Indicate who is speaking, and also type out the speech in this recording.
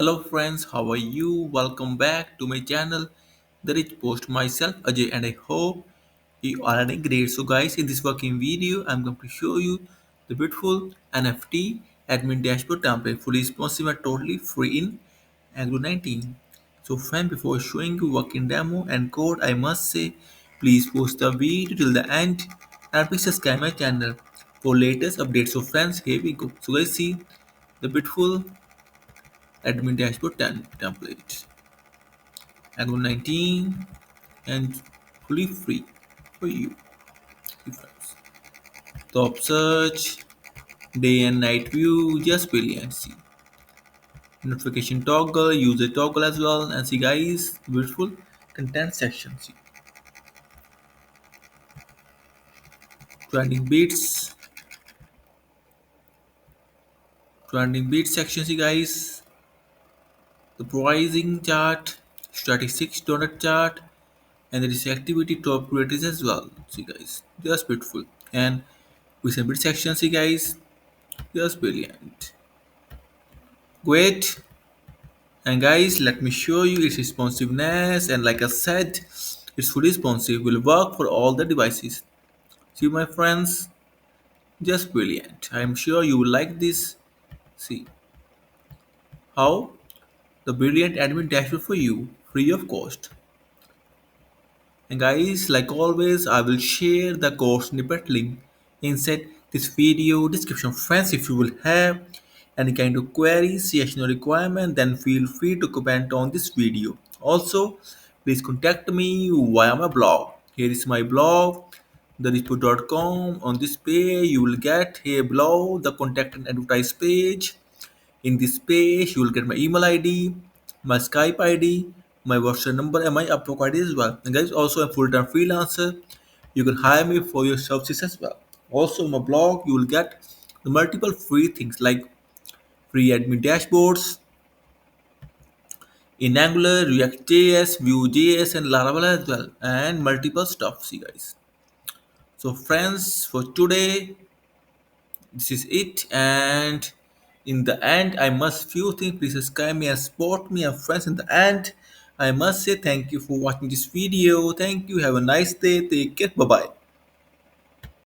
Speaker 1: Hello friends, how are you? Welcome back to my channel, Therichpost. Myself Ajay, and I hope you are doing great. So guys, in this working video, I'm going to show you the beautiful NFT admin dashboard template, fully responsive and totally free in Angular 19. So friend, before showing you working demo and code, I must say, please watch the video till the end and please subscribe my channel for latest updates. So friends, here we go. So guys, see the beautiful admin dashboard template. Angular 19 and fully free for you. Friends. Top search, day and night view, just brilliant. See notification toggle, user toggle as well, and see guys, beautiful content section. See trending beats, trending beats section. See guys, the pricing chart, statistics donut chart, and there is activity top creators as well. See guys, just beautiful. And with a bit section, see guys, just brilliant. Great. And guys, let me show you its responsiveness. And like I said, it's fully responsive, will work for all the devices. See my friends, just brilliant. I am sure you will like this. See how the brilliant admin dashboard for you, free of cost. And guys, like always, I will share the course snippet link inside this video description. Friends, if you will have any kind of query, suggestion or requirement, then feel free to comment on this video. Also, please contact me via my blog. Here is my blog, therichpost.com. On this page, you will get here below the contact and advertise page. In this page, you will get my email ID, my Skype ID, my WhatsApp number, and my Upwork ID as well. And guys, also a full-time freelancer. You can hire me for your services as well. Also, on my blog, you will get the multiple free things like free admin dashboards in Angular, React.js, Vue.js, and Laravel as well, and multiple stuff. See, guys. So, friends, for today, this is it. And in the end, I must few things. Please subscribe me and support me and friends. In the end, I must say thank you for watching this video. Thank you. Have a nice day. Take care. Bye bye.